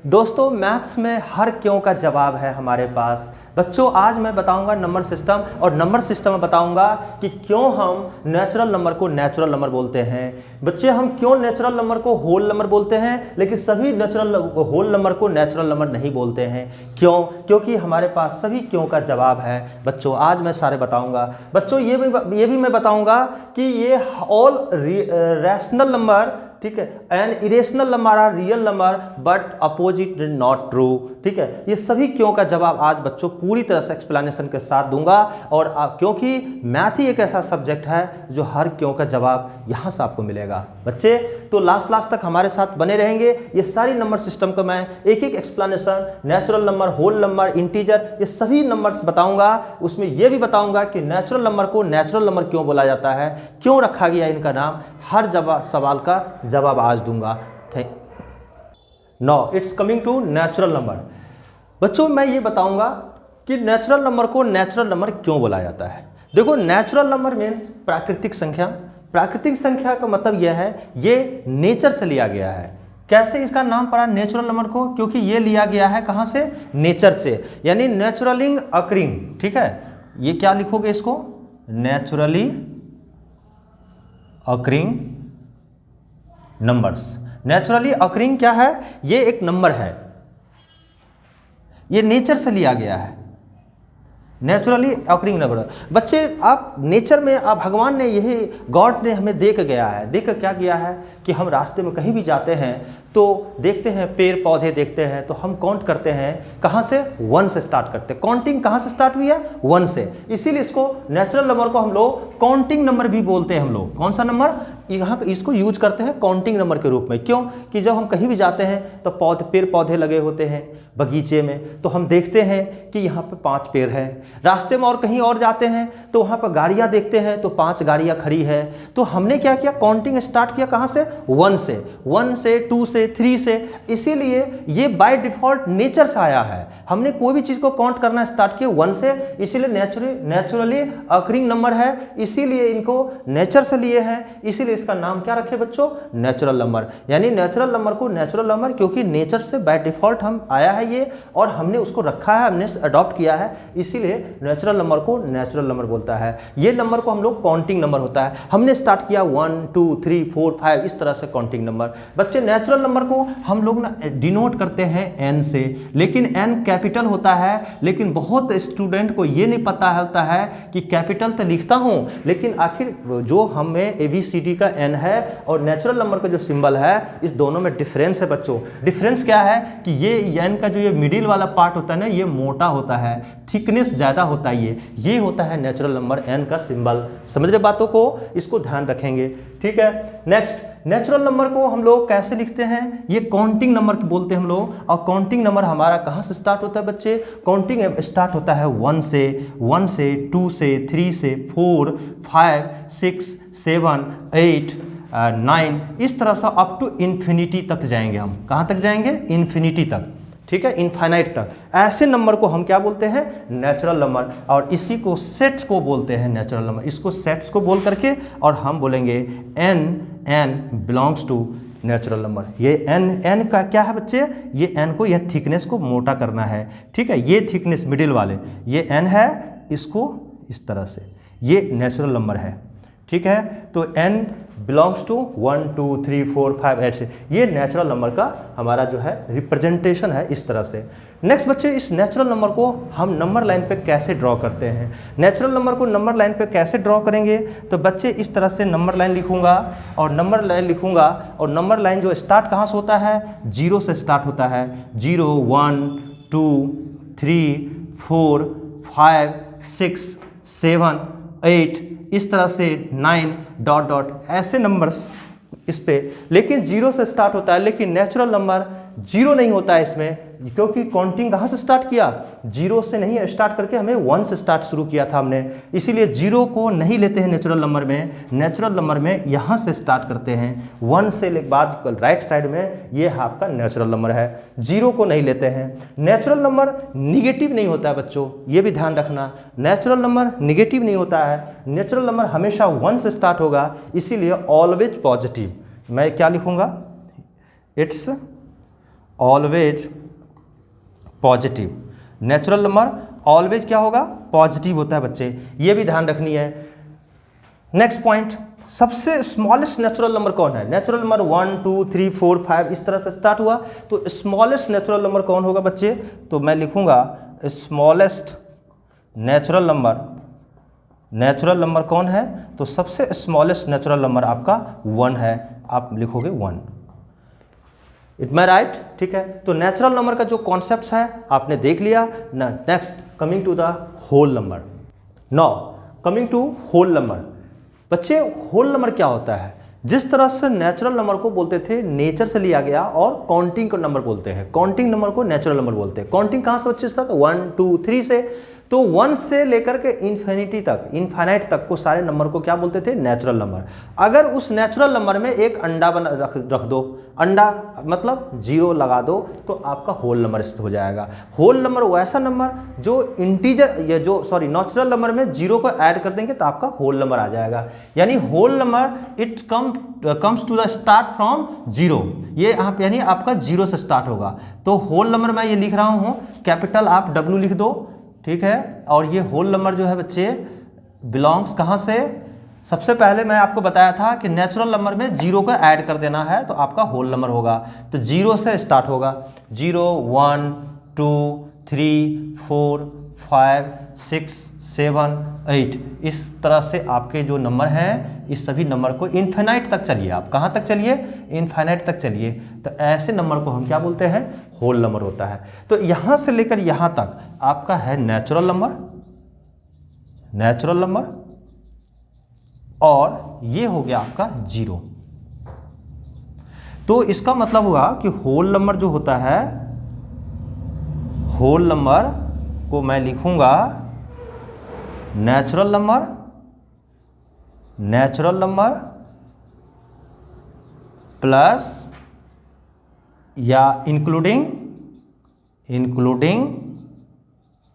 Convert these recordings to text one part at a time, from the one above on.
दोस्तों मैथ्स में हर क्यों का जवाब है हमारे पास। बच्चों आज मैं बताऊंगा नंबर सिस्टम, और नंबर सिस्टम में बताऊंगा कि क्यों हम नेचुरल नंबर को नेचुरल नंबर बोलते हैं। बच्चे हम क्यों नेचुरल नंबर को होल नंबर बोलते हैं, लेकिन सभी नेचुरल होल नंबर को नेचुरल नंबर नहीं बोलते हैं। क्यों? क्योंकि हमारे पास सभी क्यों का जवाब है। बच्चों आज मैं सारे बताऊंगा। बच्चों ये भी मैं बताऊंगा कि ये ऑल रैशनल नंबर, ठीक है, and irrational number are real number but opposite not true. ठीक है, ये सभी क्यों का जवाब आज बच्चों पूरी तरह से एक्सप्लेनेशन के साथ दूंगा। और क्योंकि मैथ ही एक ऐसा सब्जेक्ट है जो हर क्यों का जवाब यहां से आपको मिलेगा। बच्चे तो लास्ट तक हमारे साथ बने रहेंगे। ये सारी नंबर सिस्टम का मैं एक एक explanation, natural number, whole number, integer, ये सभी नंबर्स बताऊंगा। उसमें ये भी बताऊंगा कि नेचुरल नंबर को नेचुरल नंबर क्यों बोला जाता है, क्यों रखा गया इनका नाम, हर सवाल का जवाब आज दूंगा। Now it's coming to natural number. बच्चों मैं ये बताऊंगा कि नेचुरल नंबर को नेचुरल नंबर क्यों बोला जाता है। देखो नेचुरल नंबर मीन्स प्राकृतिक संख्या। प्राकृतिक संख्या का मतलब यह है ये नेचर से लिया गया है। कैसे इसका नाम पड़ा नेचुरल नंबर को? क्योंकि ये लिया गया है कहाँ से? नेचर से, यानी नेचुरलिंग अकरिंग। ठीक है, ये क्या लिखोगे इसको? Naturally occurring numbers. Naturally occurring क्या है? ये एक नंबर है, ये नेचर से लिया गया है। Naturally occurring number. बच्चे आप नेचर में आप भगवान ने यही गॉड ने हमें दे के गया है। देख क्या किया है कि हम रास्ते में कहीं भी जाते हैं तो देखते हैं पेड़ पौधे देखते हैं तो हम काउंट करते हैं। कहाँ से? 1 से स्टार्ट करते हैं। काउंटिंग कहाँ से स्टार्ट हुई है? 1 से। इसीलिए इसको नेचुरल नंबर को हम लोग काउंटिंग नंबर भी बोलते हैं। हम लोग कौन सा नंबर यहाँ इसको यूज करते हैं? काउंटिंग नंबर के रूप में। क्यों? कि जब हम कहीं भी जाते हैं तो पेड़ पौधे लगे होते हैं बगीचे में, तो हम देखते हैं कि यहाँ पे 5 पेड़ हैं। रास्ते में और कहीं और जाते हैं तो वहाँ पर गाड़ियाँ देखते हैं तो 5 गाड़ियाँ खड़ी है। तो हमने क्या किया? काउंटिंग स्टार्ट किया कहाँ से? 1 से। 1 से, 2 से, 3 से। इसीलिए ये बाय डिफॉल्ट नेचर से आया है। हमने कोई भी चीज़ को काउंट करना स्टार्ट किया 1 से, इसीलिए नेचुरली अकरिंग नंबर है। इसीलिए इनको नेचर से लिए हैं, इसीलिए इसका नाम क्या रखे बच्चों? Natural number. यानी नेचुरल नंबर को नेचुरल नंबर क्योंकि नेचर से बाय डिफॉल्ट हम आया है ये, और हमने उसको रखा है, हमने अडॉप्ट किया है, इसीलिए नेचुरल नंबर को नेचुरल नंबर बोलता है। ये नंबर को हम लोग काउंटिंग नंबर होता है। हमने स्टार्ट किया 1 2 3 4 5 इस तरह से काउंटिंग नंबर। बच्चे नेचुरल नंबर को हम लोग ना डिनोट करते हैं n से, लेकिन n कैपिटल होता है। लेकिन बहुत स्टूडेंट को ये नहीं पता होता है कि कैपिटल तो लिखता हूँ लेकिन आखिर जो हमें ABCD का n है और नेचुरल नंबर का जो सिंबल है, इस दोनों में डिफरेंस है बच्चों। डिफरेंस क्या है कि ये n का जो ये मिडिल वाला पार्ट होता है ना, ये मोटा होता है, थिकनेस ज़्यादा होता है। ये होता है नेचुरल नंबर n का सिंबल। समझ रहे बातों को? इसको ध्यान रखेंगे। ठीक है, नेक्स्ट नेचुरल नंबर को हम लोग कैसे लिखते हैं? ये काउंटिंग नंबर बोलते हैं हम लोग। और काउंटिंग नंबर हमारा कहाँ से स्टार्ट होता है बच्चे? काउंटिंग स्टार्ट होता है 1 से, 2 से, 3 से, 4 5 6 7 8 9 इस तरह से अप टू इन्फिनिटी तक जाएंगे हम। कहाँ तक जाएंगे? इन्फिनिटी तक। ठीक है, इनफाइनाइट तक। ऐसे नंबर को हम क्या बोलते हैं? Natural number. और इसी को सेट्स को बोलते हैं नेचुरल नंबर। इसको सेट्स को बोल करके और हम बोलेंगे n belongs to natural number. ये n का क्या है बच्चे? ये n को, यह थिकनेस को मोटा करना है। ठीक है, ये थिकनेस मिडिल वाले ये n है, इसको इस तरह से, ये नेचुरल नंबर है। ठीक है, तो n बिलोंग्स टू 1 2 3 4 5 8 से, ये नेचुरल नंबर का हमारा जो है रिप्रेजेंटेशन है इस तरह से। नेक्स्ट बच्चे, इस नेचुरल नंबर को हम नंबर लाइन पे कैसे ड्रॉ करते हैं? नेचुरल नंबर को नंबर लाइन पे कैसे ड्रॉ करेंगे? तो बच्चे इस तरह से नंबर लाइन लिखूंगा और नंबर लाइन लिखूंगा, और नंबर लाइन जो स्टार्ट कहाँ से होता है? 0 से स्टार्ट होता है। 0 1 2 3 4 5 6 7 8 इस तरह से 9 डॉट डॉट ऐसे नंबर्स इस पे। लेकिन 0 से स्टार्ट होता है, लेकिन नेचुरल नंबर 0 नहीं होता है इसमें, क्योंकि काउंटिंग कहाँ से स्टार्ट किया? 0 से नहीं स्टार्ट करके हमें 1 से स्टार्ट शुरू किया था हमने। इसीलिए 0 को नहीं लेते हैं नेचुरल नंबर में। नेचुरल नंबर में यहाँ से स्टार्ट करते हैं 1 से बाद राइट साइड में, ये आपका नेचुरल नंबर है। 0 को नहीं लेते हैं। नेचुरल नंबर निगेटिव नहीं होता है बच्चों, ये भी ध्यान रखना। नेचुरल नंबर निगेटिव नहीं होता है। नेचुरल नंबर हमेशा 1 से स्टार्ट होगा, इसीलिए ऑलवेज पॉजिटिव। मैं क्या लिखूँगा? It's always positive. Natural number always क्या होगा, पॉजिटिव होता है बच्चे, ये भी ध्यान रखनी है। नेक्स्ट पॉइंट, सबसे स्मॉलेस्ट नेचुरल नंबर कौन है? नेचुरल नंबर 1 2 3 4 5 इस तरह से स्टार्ट हुआ, तो स्मॉलेस्ट नेचुरल नंबर कौन होगा बच्चे? तो मैं लिखूंगा स्मॉलेस्ट नेचुरल नंबर कौन है? तो सबसे स्मॉलेस्ट नेचुरल नंबर आपका 1 है, आप लिखोगे 1। It my right? ठीक है, तो नेचुरल नंबर का जो कॉन्सेप्ट है आपने देख लिया ना। Next coming to the whole number. Now coming to whole number. बच्चे होल नंबर क्या होता है? जिस तरह से नेचुरल नंबर को बोलते थे नेचर से लिया गया और काउंटिंग को नंबर बोलते हैं, काउंटिंग नंबर को नेचुरल नंबर बोलते हैं। काउंटिंग कहाँ से बच्चे स्टार्ट? 1 2 3 से, तो 1 से लेकर के इन्फिनिट तक को सारे नंबर को क्या बोलते थे? Natural number. अगर उस नेचुरल नंबर में एक अंडा रख दो, अंडा मतलब 0 लगा दो, तो आपका होल नंबर हो जाएगा। होल नंबर वैसा नंबर जो इंटीजर ये जो नेचुरल नंबर में 0 को ऐड कर देंगे तो आपका होल नंबर आ जाएगा। यानी whole number it comes to the start from 0, ये आप यानी आपका 0 से स्टार्ट होगा। तो होल नंबर मैं ये लिख रहा हूँ, कैपिटल आप W लिख दो, ठीक है। और ये होल नंबर जो है बच्चे बिलोंग्स कहाँ से? सबसे पहले मैं आपको बताया था कि नेचुरल नंबर में 0 को ऐड कर देना है तो आपका होल नंबर होगा। तो 0 से स्टार्ट होगा, 0 1 2 3 4 5 6 7 8 इस तरह से आपके जो नंबर हैं इस सभी नंबर को इन्फिनाइट तक चलिए। आप कहाँ तक चलिए? इन्फिनाइट तक चलिए। तो ऐसे नंबर को हम क्या बोलते हैं? होल नंबर होता है। तो यहाँ से लेकर यहाँ तक आपका है नेचुरल नंबर और ये हो गया आपका 0। तो इसका मतलब हुआ कि होल नंबर जो होता है, होल नंबर को मैं लिखूंगा नेचुरल नंबर प्लस या इंक्लूडिंग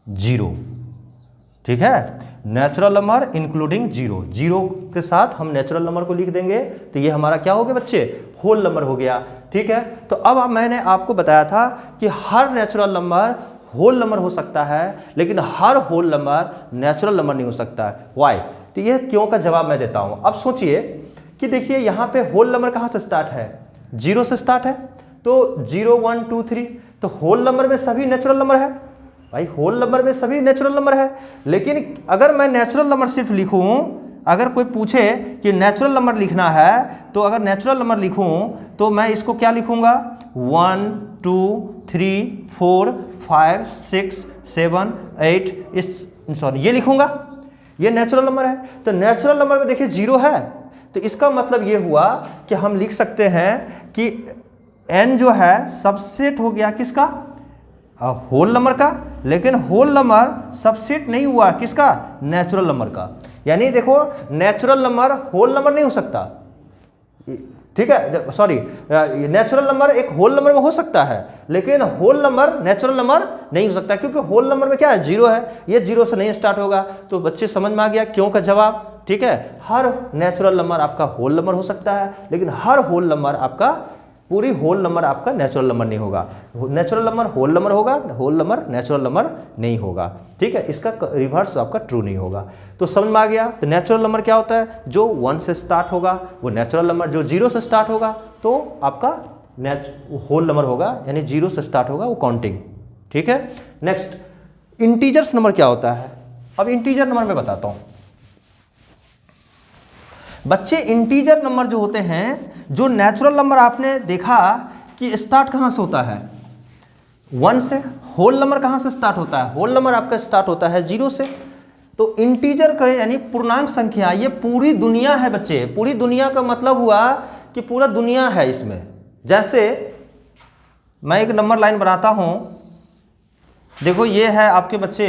0, ठीक है। नेचुरल नंबर इंक्लूडिंग 0 के साथ हम नेचुरल नंबर को लिख देंगे तो ये हमारा क्या हो गया बच्चे? होल नंबर हो गया, ठीक है। तो अब मैंने आपको बताया था कि हर नेचुरल नंबर होल नंबर हो सकता है लेकिन हर होल नंबर नेचुरल नंबर नहीं हो सकता है। वाई? तो ये क्यों का जवाब मैं देता हूं। अब सोचिए कि देखिए यहाँ पे होल नंबर कहाँ से स्टार्ट है? 0 से स्टार्ट है, तो 0 1 2 3, तो होल नंबर में सभी नेचुरल नंबर है भाई, होल नंबर में सभी नेचुरल नंबर है। लेकिन अगर मैं नेचुरल नंबर सिर्फ लिखूं, अगर कोई पूछे कि नेचुरल नंबर लिखना है तो अगर नेचुरल नंबर लिखूं तो मैं इसको क्या लिखूंगा? 1 2 3 4 5 6 7 8 ये लिखूंगा, ये नेचुरल नंबर है। तो नेचुरल नंबर में देखिए 0 है, तो इसका मतलब ये हुआ कि हम लिख सकते हैं कि n जो है सबसेट हो गया किसका? होल नंबर का। लेकिन होल नंबर सबसेट नहीं हुआ किसका? नेचुरल नंबर का। यानी देखो नेचुरल नंबर होल नंबर नहीं हो सकता, ठीक है, सॉरी, नेचुरल नंबर एक होल नंबर में हो सकता है लेकिन होल नंबर नेचुरल नंबर नहीं हो सकता, क्योंकि होल नंबर में क्या है? 0 है, ये 0 से नहीं स्टार्ट होगा। तो बच्चे समझ में आ गया क्यों का जवाब, ठीक है। हर नेचुरल नंबर आपका होल नंबर हो सकता है लेकिन हर होल नंबर आपका पूरी होल नंबर आपका नेचुरल नंबर नहीं होगा। नेचुरल नंबर होल नंबर होगा, होल नंबर नेचुरल नंबर नहीं होगा, ठीक है। इसका रिवर्स आपका ट्रू नहीं होगा। तो समझ में आ गया। तो नेचुरल नंबर क्या होता है? जो 1 से स्टार्ट होगा वो नेचुरल नंबर, जो 0 से स्टार्ट होगा तो आपका होल नंबर होगा, यानी 0 से स्टार्ट होगा वो काउंटिंग, ठीक है। नेक्स्ट इंटीजर्स नंबर क्या होता है? अब इंटीजर नंबर मैं बताता हूं बच्चे। इंटीजर नंबर जो होते हैं, जो नेचुरल नंबर आपने देखा कि स्टार्ट कहाँ से होता है? 1 से। होल नंबर कहाँ से स्टार्ट होता है? होल नंबर आपका स्टार्ट होता है 0 से। तो इंटीजर का यानी पूर्णांक संख्या, ये पूरी दुनिया है बच्चे। पूरी दुनिया का मतलब हुआ कि पूरा दुनिया है इसमें। जैसे मैं एक नंबर लाइन बनाता हूँ, देखो ये है आपके बच्चे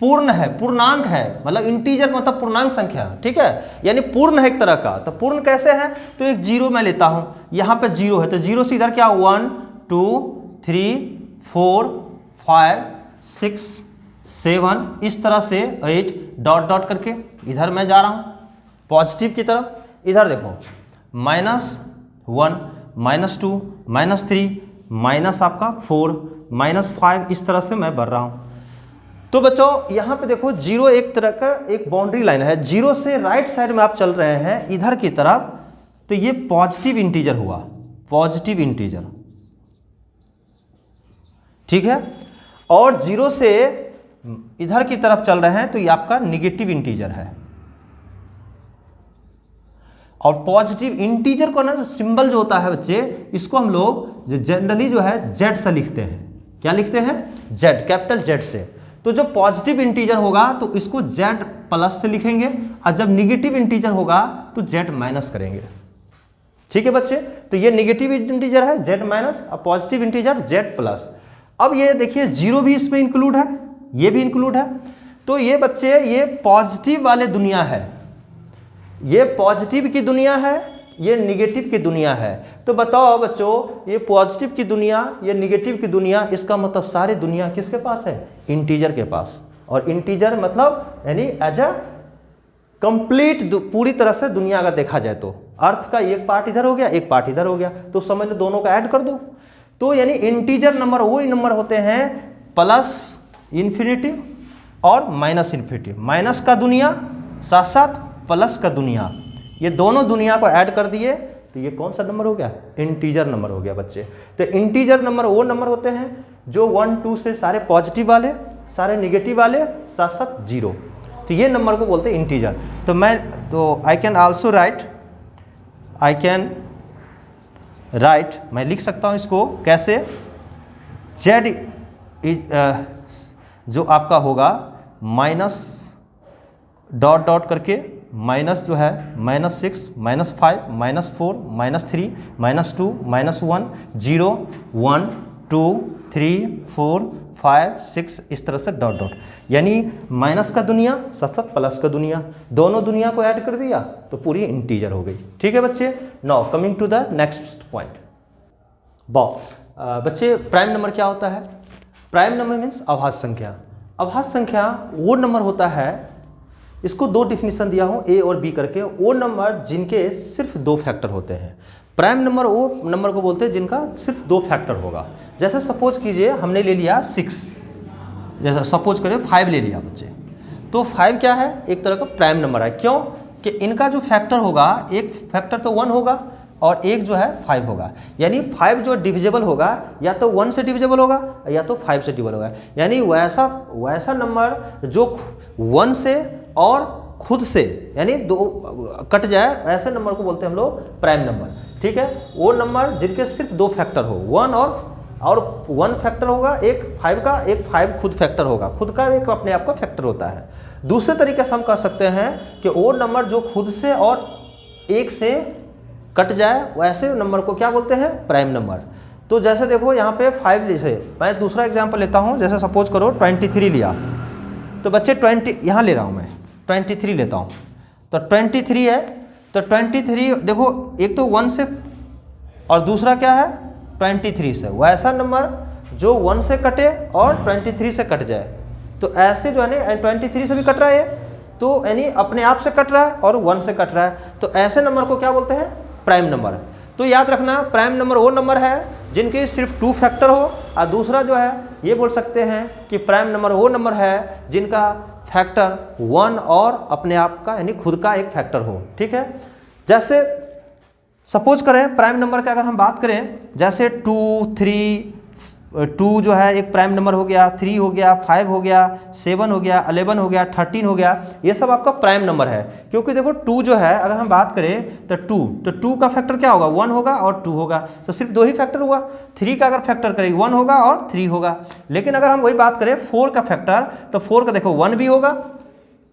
पूर्ण है, पूर्णांक है, मतलब इंटीजर मतलब पूर्णांक संख्या, ठीक है। यानी पूर्ण है एक तरह का। तो पूर्ण कैसे है? तो एक 0 मैं लेता हूं, यहां पे 0 है तो 0 से इधर क्या 1 2 3 4 5 6 7 इस तरह से 8 डॉट डॉट करके इधर मैं जा रहा हूं पॉजिटिव की तरफ। इधर देखो -1 -2 -3 माइनस आपका 4 -5 इस तरह से मैं बढ़ रहा हूँ। तो बच्चों यहाँ पे देखो 0 एक तरह का एक बाउंड्री लाइन है, 0 से राइट साइड में आप चल रहे हैं इधर की तरफ, तो ये पॉजिटिव इंटीजर हुआ, पॉजिटिव इंटीजर, ठीक है। और 0 से इधर की तरफ चल रहे हैं तो ये आपका निगेटिव इंटीजर है। और पॉजिटिव इंटीजर को ना जो सिंबल जो होता है बच्चे, इसको हम लोग जनरली जो है जेड से लिखते हैं। क्या लिखते हैं? जेड, कैपिटल जेड से। तो जब पॉजिटिव इंटीजर होगा तो इसको जेड प्लस से लिखेंगे, और जब निगेटिव इंटीजर होगा तो जेड माइनस करेंगे। ठीक है बच्चे, तो ये निगेटिव इंटीजर है जेड माइनस, और पॉजिटिव इंटीजर जेड प्लस। अब ये देखिए 0 भी इसमें इंक्लूड है, ये भी इंक्लूड है। तो ये बच्चे ये पॉजिटिव वाले दुनिया है, ये पॉजिटिव की दुनिया है, ये निगेटिव की दुनिया है। तो बताओ बच्चों, ये पॉजिटिव की दुनिया, ये निगेटिव की दुनिया, इसका मतलब सारी दुनिया किसके पास है? इंटीजर के पास। और इंटीजर मतलब यानी एज अ कंप्लीट पूरी तरह से दुनिया अगर देखा जाए तो अर्थ का एक पार्ट इधर हो गया, एक पार्ट इधर हो गया, तो समझ लो दोनों का ऐड कर दो। तो यानी इंटीजर नंबर वही नंबर होते हैं प्लस इन्फिनिटी और माइनस इन्फिनिटी, माइनस का दुनिया साथ साथ प्लस का दुनिया, ये दोनों दुनिया को ऐड कर दिए तो ये कौन सा नंबर हो गया? इंटीजर नंबर हो गया बच्चे। तो इंटीजर नंबर वो नंबर होते हैं जो 1 2 से सारे पॉजिटिव वाले, सारे निगेटिव वाले, साथ साथ 0, तो ये नंबर को बोलते हैं इंटीजर। तो आई कैन आल्सो राइट, मैं लिख सकता हूँ इसको कैसे? जेड जो आपका होगा माइनस डॉट डॉट करके, माइनस जो है -6 -5 -4 -3 -2 -1 0 1 2 3 4 5 6 इस तरह से डॉट डॉट, यानी माइनस का दुनिया साथ साथ प्लस का दुनिया, दोनों दुनिया को ऐड कर दिया तो पूरी इंटीजर हो गई। ठीक है बच्चे। Now coming to the next point. बच्चे प्राइम नंबर क्या होता है? प्राइम नंबर मीन्स अभाज्य संख्या। अभाज्य संख्या वो नंबर होता है, इसको 2 डिफिनीशन दिया हूँ ए और बी करके, वो नंबर जिनके सिर्फ 2 फैक्टर होते हैं। प्राइम नंबर वो नंबर को बोलते हैं जिनका सिर्फ 2 फैक्टर होगा। जैसे सपोज कीजिए हमने ले लिया 6, जैसा सपोज करें 5 ले लिया बच्चे, तो 5 क्या है? एक तरह का प्राइम नंबर है। क्यों? कि इनका जो फैक्टर होगा, एक फैक्टर तो 1 होगा और एक जो है 5 होगा, यानी 5 जो डिविजिबल होगा या तो 1 से डिविजिबल होगा या तो 5 से डिविजिबल होगा, यानी वैसा नंबर जो 1 से और खुद से यानी 2 कट जाए, ऐसे नंबर को बोलते हैं हम लोग प्राइम नंबर। ठीक है, वो नंबर जिनके सिर्फ 2 फैक्टर हो, 1 और 1 फैक्टर होगा, एक 5 का, एक 5 खुद फैक्टर होगा, खुद का एक अपने आप का फैक्टर होता है। दूसरे तरीके से हम कर सकते हैं कि वो नंबर जो खुद से और 1 से कट जाए, वैसे नंबर को क्या बोलते हैं? Prime number. तो जैसे देखो यहाँ पे 5 जैसे मैं दूसरा एग्जांपल लेता हूँ, जैसे सपोज करो 23 लिया, तो बच्चे 20 यहाँ ले रहा हूँ मैं, 23 लेता हूँ, तो 23 है, तो 23 देखो एक तो 1 से और दूसरा क्या है? 23 से। वैसा नंबर जो 1 से कटे और 23 से कट जाए, तो ऐसे जो है ना 23 से भी कट रहा है, तो यानी अपने आप से कट रहा है और 1 से कट रहा है, तो ऐसे नंबर को क्या बोलते हैं? Prime number. तो याद रखना प्राइम नंबर वो नंबर है जिनके सिर्फ 2 फैक्टर हो, और दूसरा जो है ये बोल सकते हैं कि प्राइम नंबर वो नंबर है जिनका फैक्टर 1 और अपने आप का यानी खुद का एक फैक्टर हो। ठीक है, जैसे सपोज करें प्राइम नंबर की अगर हम बात करें, जैसे 2 जो है एक प्राइम नंबर हो गया, 3 हो गया, 5 हो गया, 7 हो गया, 11 हो गया, 13 हो गया, ये सब आपका प्राइम नंबर है। क्योंकि देखो 2 जो है अगर हम बात करें तो 2 का फैक्टर क्या होगा? 1 होगा और 2 होगा, तो सिर्फ 2 ही फैक्टर हुआ। 3 का अगर फैक्टर करें 1 होगा और 3 होगा। लेकिन अगर हम वही बात करें 4 का फैक्टर, तो 4 का देखो 1 भी होगा,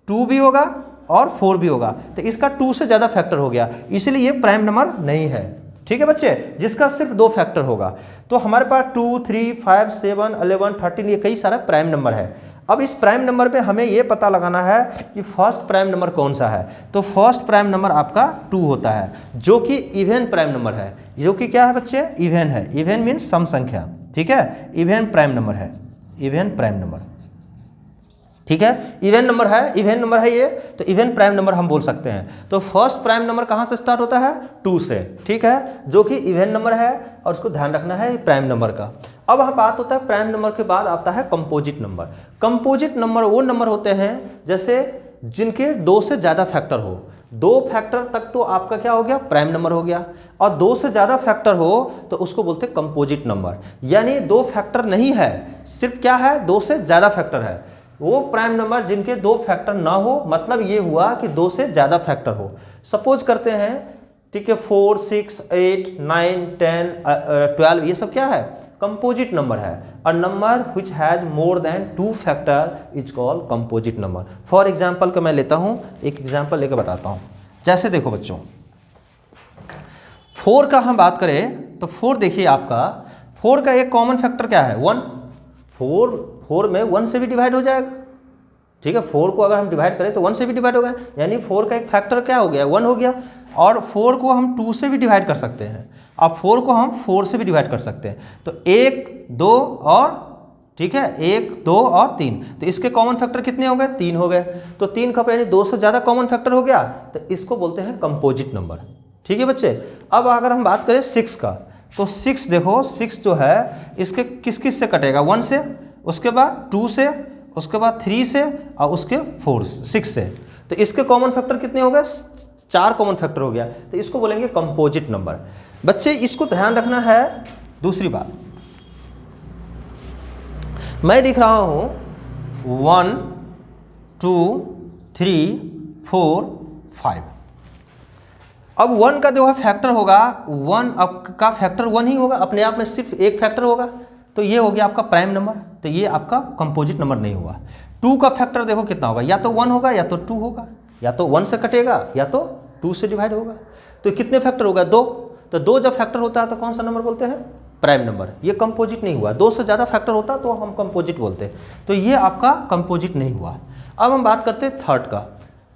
2 भी होगा और 4 भी होगा, तो इसका 2 से ज़्यादा फैक्टर हो गया, इसलिए ये प्राइम नंबर नहीं है। ठीक है बच्चे, जिसका सिर्फ 2 फैक्टर होगा। तो हमारे पास 2 3 5 7 11 13 ये कई सारा प्राइम नंबर है। अब इस प्राइम नंबर पे हमें ये पता लगाना है कि फर्स्ट प्राइम नंबर कौन सा है। तो फर्स्ट प्राइम नंबर आपका 2 होता है, जो कि इवन प्राइम नंबर है, जो कि क्या है बच्चे? इवन है। इवन मीन्स सम संख्या। ठीक है, इवन प्राइम नंबर है, इवन प्राइम नंबर। ठीक है, इवन नंबर है ये, तो इवन प्राइम नंबर हम बोल सकते हैं। तो फर्स्ट प्राइम नंबर कहाँ से स्टार्ट होता है? 2 से, ठीक है, जो कि इवन नंबर है और उसको ध्यान रखना है प्राइम नंबर का। अब यहाँ बात होता है प्राइम नंबर के बाद आता है कंपोजिट नंबर। कंपोजिट नंबर वो नंबर होते हैं जैसे जिनके 2 से ज़्यादा फैक्टर हो। 2 फैक्टर तक तो आपका क्या हो गया? प्राइम नंबर हो गया। और 2 से ज़्यादा फैक्टर हो तो उसको बोलते हैं कंपोजिट नंबर। यानी 2 फैक्टर नहीं है, सिर्फ क्या है? 2 से ज़्यादा फैक्टर है। वो प्राइम नंबर जिनके 2 फैक्टर ना हो, मतलब ये हुआ कि 2 से ज़्यादा फैक्टर हो। सपोज करते हैं, ठीक है, 4, 6, 8, 9, 10, 12, ये सब क्या है? कंपोजिट नंबर है। A number which has more than 2 factor is called composite number. For example का मैं लेता हूँ, एक एग्जाम्पल लेकर बताता हूँ। जैसे देखो बच्चों, 4 का हम बात करें तो 4 देखिए आपका 4 का एक कॉमन फैक्टर क्या है? 1। 4 में 1 से भी डिवाइड हो जाएगा, ठीक है। 4 को अगर हम डिवाइड करें तो 1 से भी डिवाइड होगा, यानी 4 का एक फैक्टर क्या हो गया? 1 हो गया। और 4 को हम 2 से भी डिवाइड कर सकते हैं। अब 4 को हम 4 से भी डिवाइड कर सकते हैं। तो 1, 2 और, ठीक है, 1, 2 और 3, तो इसके कॉमन फैक्टर कितने हो गए? 3 हो गए। तो 3 का यानी 2 से ज़्यादा कॉमन फैक्टर हो गया, तो इसको बोलते हैं कंपोजिट नंबर, ठीक है बच्चे। अब अगर हम बात करें 6 का, तो 6 देखो, 6 जो है इसके किस किस से कटेगा? 1 से, उसके बाद 2 से, उसके बाद 3 से और उसके 6 से। तो इसके कॉमन फैक्टर कितने हो गए? 4 कॉमन फैक्टर हो गया, तो इसको बोलेंगे कंपोजिट नंबर। बच्चे इसको ध्यान रखना है। दूसरी बात, मैं लिख रहा हूं 1, 2, 3, 4, 5। अब 1 का जो है फैक्टर होगा, 1 का फैक्टर 1 ही होगा, अपने आप में सिर्फ एक फैक्टर होगा, तो ये हो गया आपका प्राइम नंबर, तो ये आपका कंपोजिट नंबर नहीं हुआ। 2 का फैक्टर देखो कितना होगा, या तो 1 होगा या तो 2 होगा, या तो 1 से कटेगा या तो 2 से डिवाइड होगा। तो कितने फैक्टर होगा? 2। तो 2 जब फैक्टर होता है तो कौन सा नंबर बोलते हैं? Prime number. ये कंपोजिट नहीं हुआ। 2 से ज़्यादा फैक्टर होता तो हम कंपोजिट बोलते, तो ये आपका कंपोजिट नहीं हुआ। अब हम बात करते हैं थर्ड का।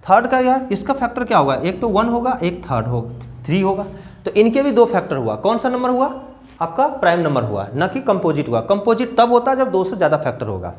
थर्ड का यार इसका फैक्टर क्या होगा? एक तो 1 होगा, एक थर्ड होगा, 3 होगा। तो इनके भी 2 फैक्टर हुआ। कौन सा नंबर हुआ? आपका प्राइम नंबर हुआ, न कि कंपोजिट हुआ। कंपोजिट तब होता है जब 2 से ज़्यादा फैक्टर होगा।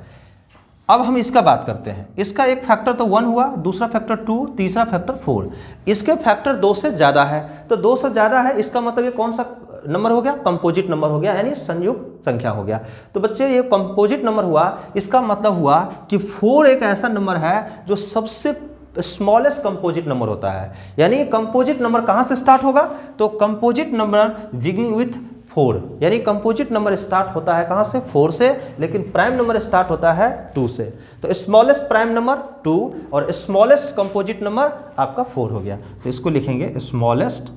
अब हम इसका बात करते हैं। इसका एक फैक्टर तो 1 हुआ, दूसरा फैक्टर 2, तीसरा फैक्टर 4। इसके फैक्टर 2 से ज़्यादा है, तो 2 से ज़्यादा है, इसका मतलब ये कौन सा नंबर हो गया? कंपोजिट नंबर हो गया, यानी संयुक्त संख्या हो गया। तो बच्चे ये कंपोजिट नंबर हुआ, इसका मतलब हुआ कि 4 एक ऐसा नंबर है जो सबसे स्मॉलेस्ट कंपोजिट नंबर होता है। यानी कंपोजिट नंबर कहाँ से स्टार्ट होगा? तो कंपोजिट नंबर बिगिनिंग विथ 4, यानी कंपोजिट नंबर स्टार्ट होता है कहाँ से? 4 से, लेकिन प्राइम नंबर स्टार्ट होता है 2 से। तो स्मॉलेस्ट प्राइम नंबर 2 और स्मॉलेस्ट कंपोजिट नंबर आपका 4 हो गया। तो इसको लिखेंगे स्मॉलेस्ट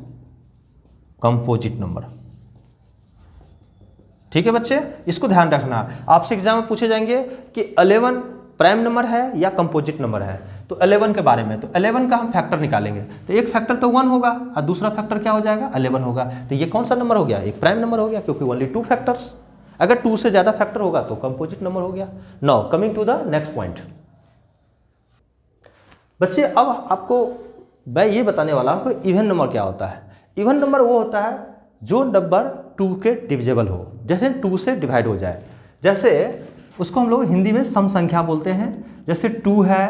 कंपोजिट नंबर, ठीक है बच्चे। इसको ध्यान रखना, आपसे एग्जाम में पूछे जाएंगे कि 11 प्राइम नंबर है या कंपोजिट नंबर है। तो 11 के बारे में, तो 11 का हम फैक्टर निकालेंगे, तो एक फैक्टर तो 1 होगा और दूसरा फैक्टर क्या हो जाएगा? 11 होगा। तो ये कौन सा नंबर हो गया? एक प्राइम नंबर हो गया, क्योंकि ओनली 2 फैक्टर्स। अगर 2 से ज़्यादा फैक्टर होगा तो कंपोजिट नंबर हो गया। Now coming to the next point. बच्चे अब आपको मैं ये बताने वाला हूँ कि इवन नंबर क्या होता है। इवन नंबर वो होता है जो नंबर 2 के डिविजिबल हो, जैसे 2 से डिवाइड हो जाए। जैसे उसको हम लोग हिंदी में सम संख्या बोलते हैं। जैसे 2 है,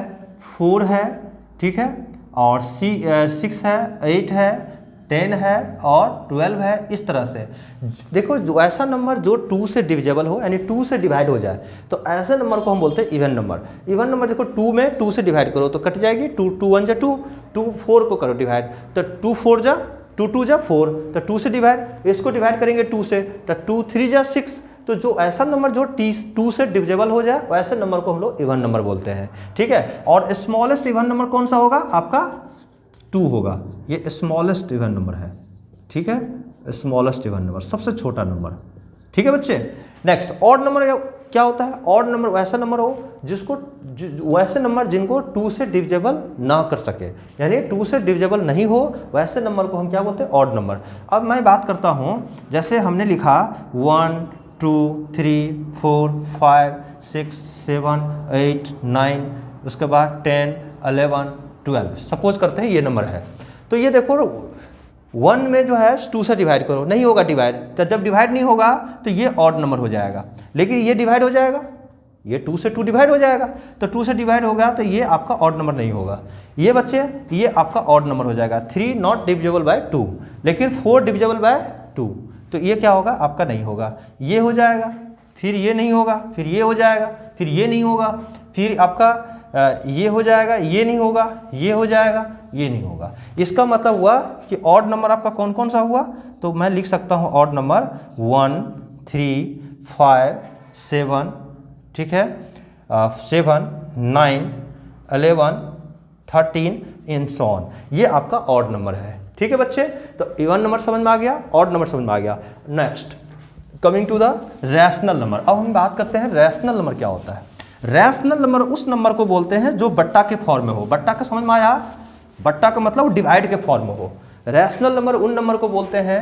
4 है, ठीक है, और 6 है, 8 है, 10 है और 12 है। इस तरह से देखो, जो ऐसा नंबर जो 2 से डिविजिबल हो, यानी 2 से डिवाइड हो जाए, तो ऐसे नंबर को हम बोलते हैं इवन नंबर। इवन नंबर देखो, 2 में 2 से डिवाइड करो तो कट जाएगी, 2 1 जा 2, 2 4 को करो डिवाइड, तो 2 4 जा 2 2 जा 4, तो 2 से डिवाइड, इसको डिवाइड करेंगे 2 से, तो 2 3 जा 6। तो जो ऐसा नंबर जो 2 से डिविजिबल हो जाए, वैसे नंबर को हम लोग इवन नंबर बोलते हैं, ठीक है। और स्मॉलेस्ट इवन नंबर कौन सा होगा? आपका 2 होगा। ये स्मॉलेस्ट इवन नंबर है, ठीक है, स्मॉलेस्ट इवन नंबर, सबसे छोटा नंबर, ठीक है बच्चे। नेक्स्ट ऑड नंबर क्या होता है? ऑड नंबर वैसा नंबर हो जिसको वैसे नंबर जिनको 2 से डिविजिबल ना कर सके, यानी 2 से डिविजिबल नहीं हो, वैसे नंबर को हम क्या बोलते हैं? Odd number. अब मैं बात करता हूँ, जैसे हमने लिखा 1 2 3 4 5 6 7 8 9, उसके बाद 10 11 12, सपोज करते हैं ये नंबर है। तो ये देखो 1 में जो है 2 से डिवाइड करो, नहीं होगा डिवाइड, तो जब डिवाइड नहीं होगा तो ये ऑड नंबर हो जाएगा। लेकिन ये डिवाइड हो जाएगा, ये 2 से 2 डिवाइड हो जाएगा, तो 2 से डिवाइड होगा तो ये आपका ऑड नंबर नहीं होगा। ये बच्चे ये आपका ऑड नंबर हो जाएगा। 3 नॉट डिविजिबल बाय 2, लेकिन 4 डिविजिबल बाय 2, तो ये क्या होगा आपका नहीं होगा। ये हो जाएगा, फिर ये नहीं होगा, फिर ये हो जाएगा, फिर ये नहीं होगा, फिर आपका ये हो जाएगा, ये नहीं होगा, ये हो जाएगा, ये नहीं होगा। इसका मतलब हुआ कि ऑड नंबर आपका कौन कौन सा हुआ, तो मैं लिख सकता हूँ ऑड नंबर 1, 3, 5, 7, ठीक है, 7, 9, 11, 13 इन सो ऑन। ये आपका ऑड नंबर है, ठीक है बच्चे। तो इवन नंबर समझ में आ गया, ऑड नंबर समझ में आ गया। Next coming to the rational number. अब हम बात करते हैं रैशनल नंबर क्या होता है। रैशनल नंबर उस नंबर को बोलते हैं जो बट्टा के फॉर्म में हो। बट्टा का समझ में आया, बट्टा का मतलब डिवाइड के फॉर्म में हो। रैशनल नंबर उन नंबर को बोलते हैं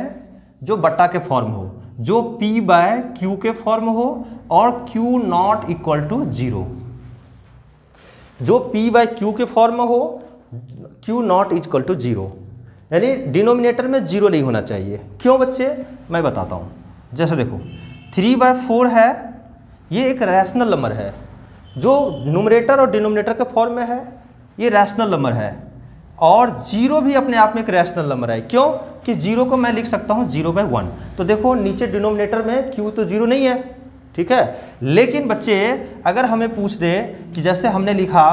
जो बट्टा के फॉर्म हो, जो p बाय क्यू के फॉर्म हो और q नॉट इक्वल टू 0। जो p बाय क्यू के फॉर्म में हो, q नॉट इक्वल टू 0, यानी डिनोमिनेटर में 0 नहीं होना चाहिए। क्यों बच्चे, मैं बताता हूँ। जैसे देखो 3/4 है, ये एक रैशनल नंबर है जो न्यूमरेटर और डिनोमिनेटर के फॉर्म में है, ये रैशनल नंबर है। और 0 भी अपने आप में एक रैशनल नंबर है। क्यों कि 0 को मैं लिख सकता हूँ 0/1। तो देखो नीचे डिनोमिनेटर में q तो 0 नहीं है, ठीक है। लेकिन बच्चे अगर हमें पूछ दे कि जैसे हमने लिखा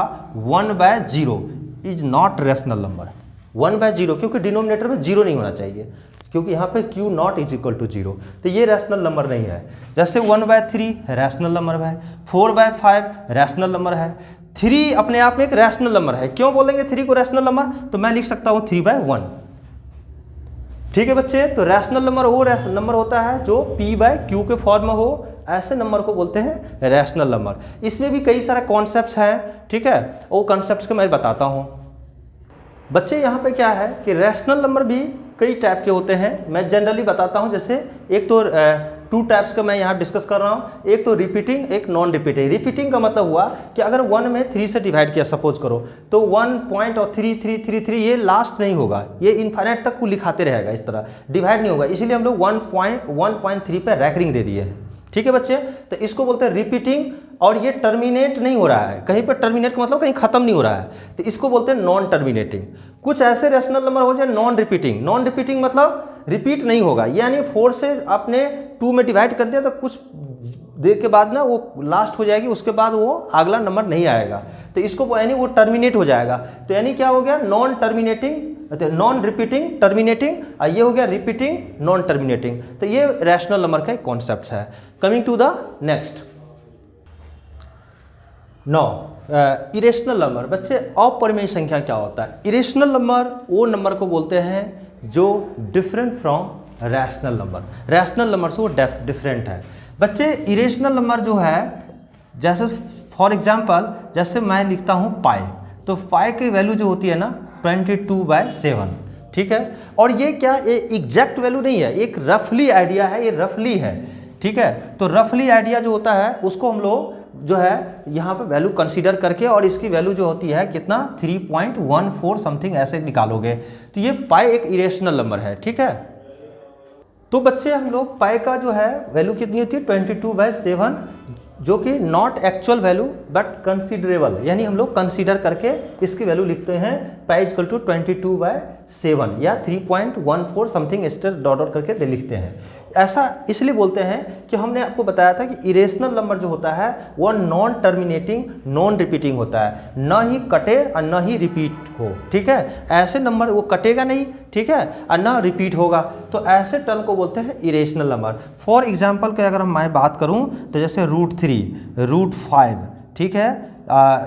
1/0 इज नॉट रैशनल नंबर, 1/0, क्योंकि डिनोमिनेटर में 0 नहीं होना चाहिए, क्योंकि यहाँ पे q not is equal to 0, तो ये रैशनल नंबर नहीं है। जैसे 1/3 रैशनल नंबर है, 4/5 रैशनल नंबर है। 3 अपने आप में एक रैशनल नंबर है। क्यों बोलेंगे 3 को रैशनल नंबर, तो मैं लिख सकता हूँ 3/1, ठीक है बच्चे। तो रैशनल नंबर वो नंबर होता है जो p बाय क्यू के फॉर्म में हो, ऐसे नंबर को बोलते हैं रैशनल नंबर। इसमें भी कई सारे कॉन्सेप्ट्स हैं, ठीक है, वो कॉन्सेप्ट्स को मैं बताता हूँ बच्चे। यहाँ पे क्या है कि रैशनल नंबर भी कई टाइप के होते हैं, मैं जनरली बताता हूँ। जैसे एक तो 2 टाइप्स का मैं यहाँ डिस्कस कर रहा हूँ, एक तो रिपीटिंग, एक नॉन रिपीटिंग। रिपीटिंग का मतलब हुआ कि अगर 1 में 3 से डिवाइड किया सपोज करो, तो 1 पॉइंट और 3 ये लास्ट नहीं होगा, ये इन्फाइनाइट तक को लिखाते रहेगा, इस तरह डिवाइड नहीं होगा। इसीलिए हम लोग 1.3 पे रैकरिंग दे दिए हैं, ठीक है बच्चे। तो इसको बोलते हैं रिपीटिंग, और ये टर्मिनेट नहीं हो रहा है, कहीं पर टर्मिनेट का मतलब कहीं खत्म नहीं हो रहा है, तो इसको बोलते हैं नॉन टर्मिनेटिंग। कुछ ऐसे रैशनल नंबर हो जाए नॉन रिपीटिंग। नॉन रिपीटिंग मतलब रिपीट नहीं होगा, यानी 4 से आपने 2 में डिवाइड कर दिया तो कुछ देर के बाद ना वो लास्ट हो जाएगी, उसके बाद वो अगला नंबर नहीं आएगा, तो इसको यानी वो टर्मिनेट हो जाएगा। तो यानी क्या हो गया, non terminating, non repeating terminating, और ये हो गया रिपीटिंग नॉन टर्मिनेटिंग। तो ये रैशनल नंबर का एक कॉन्सेप्ट है। Coming to the next, no irrational number. बच्चे अपरिमेय संख्या क्या होता है। इरेशनल नंबर वो नंबर को बोलते हैं जो different from rational number. Rational number से वो डिफरेंट है बच्चे। इरेशनल नंबर जो है, जैसे फॉर एग्जांपल जैसे मैं लिखता हूँ पाई, तो पाई की वैल्यू जो होती है ना 22/7, ठीक है। और ये क्या एग्जैक्ट वैल्यू नहीं है, एक रफली आइडिया है, ये रफली है, ठीक है। तो रफली आइडिया जो होता है उसको हम लोग जो है यहाँ पे वैल्यू कंसीडर करके, और इसकी वैल्यू जो होती है कितना 3.14 समथिंग ऐसे निकालोगे, तो ये पाई एक इरेशनल नंबर है, ठीक है। तो बच्चे हम लोग पाई का जो है वैल्यू कितनी होती है 22/7, जो कि not actual value but considerable, यानी हम लोग कंसीडर करके इसकी वैल्यू लिखते हैं पाई इक्वल टू 22/7 या 3.14 समथिंग स्टर डॉट करके दे लिखते हैं। ऐसा इसलिए बोलते हैं कि हमने आपको बताया था कि इरेशनल नंबर जो होता है वो नॉन टर्मिनेटिंग नॉन रिपीटिंग होता है, न ही कटे और न ही रिपीट हो, ठीक है। ऐसे नंबर वो कटेगा नहीं, ठीक है, और न रिपीट होगा, तो ऐसे टर्म को बोलते हैं इरेशनल नंबर। फॉर एग्जांपल के अगर मैं बात करूं तो जैसे √3, √5, ठीक है,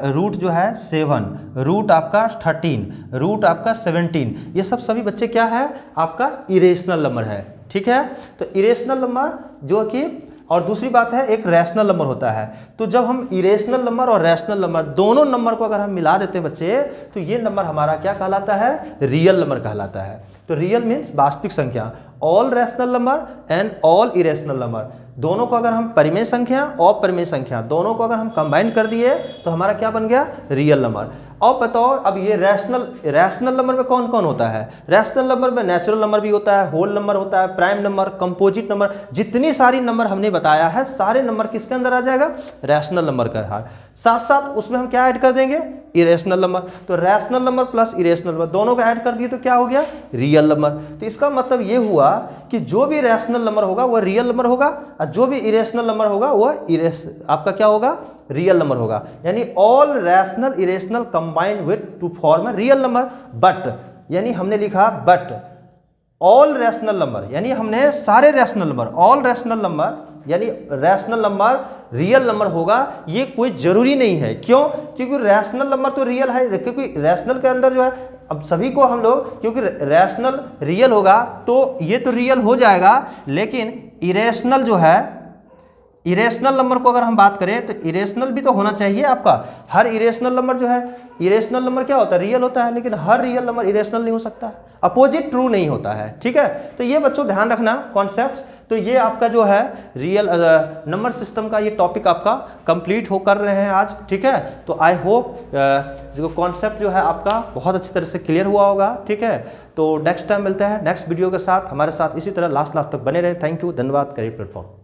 रूट जो है 7, रूट आपका 13, रूट आपका 17, ये सब सभी बच्चे क्या है आपका इरेशनल नंबर है, ठीक है। तो इरेशनल नंबर जो कि, और दूसरी बात है एक रैशनल नंबर होता है। तो जब हम इरेशनल नंबर और रैशनल नंबर दोनों नंबर को अगर हम मिला देते हैं बच्चे, तो ये नंबर हमारा क्या कहलाता है, रियल नंबर कहलाता है। तो रियल मीन्स वास्तविक संख्या, all rational number and all irrational number, दोनों को अगर हम परिमेय संख्या और अपरिमेय संख्या दोनों को अगर हम कंबाइन कर दिए तो हमारा क्या बन गया, रियल नंबर। और बताओ अब ये रैशनल नंबर में कौन कौन होता है? रैशनल नंबर में नेचुरल नंबर भी होता है, होल नंबर होता है, प्राइम नंबर, कंपोजिट नंबर, जितनी सारी नंबर हमने बताया है सारे नंबर किसके अंदर आ जाएगा? रैशनल नंबर का है। साथ साथ उसमें हम क्या ऐड कर देंगे? Irrational number. तो rational number plus irrational number दोनों का ऐड कर दिए तो क्या हो गया? Real number. तो इसका मतलब ये हुआ कि जो भी रैशनल नंबर होगा वह रियल नंबर होगा और जो भी इरेशनल नंबर होगा वह आपका क्या होगा? रियल नंबर होगा। यानी all rational irrational combined with to form a real number. But यानी हमने लिखा बट ऑल रैशनल नंबर, यानी हमने सारे rational number, all rational number यानी रैशनल नंबर रियल नंबर होगा, ये कोई जरूरी नहीं है। क्यों? क्योंकि रैशनल नंबर तो रियल है, क्योंकि रैशनल के अंदर जो है अब सभी को हम लोग, क्योंकि रैशनल रियल होगा तो ये तो रियल हो जाएगा, लेकिन इरेशनल जो है, इरेशनल नंबर को अगर हम बात करें तो इरेशनल भी तो होना चाहिए आपका। हर इरेशनल नंबर जो है, इरेशनल नंबर क्या होता है? रियल होता है, लेकिन हर रियल नंबर इरेशनल नहीं हो सकता, अपोजिट ट्रू नहीं होता है। ठीक है, तो ये बच्चों ध्यान रखना कॉन्सेप्ट। तो ये आपका जो है रियल नंबर सिस्टम का ये टॉपिक आपका कंप्लीट हो कर रहे हैं आज। ठीक है, तो आई होप जो कॉन्सेप्ट जो है आपका बहुत अच्छी तरह से क्लियर हुआ होगा। ठीक है, तो नेक्स्ट टाइम मिलते हैं नेक्स्ट वीडियो के साथ। हमारे साथ इसी तरह लास्ट तक बने रहे। थैंक यू, धन्यवाद। Career platform.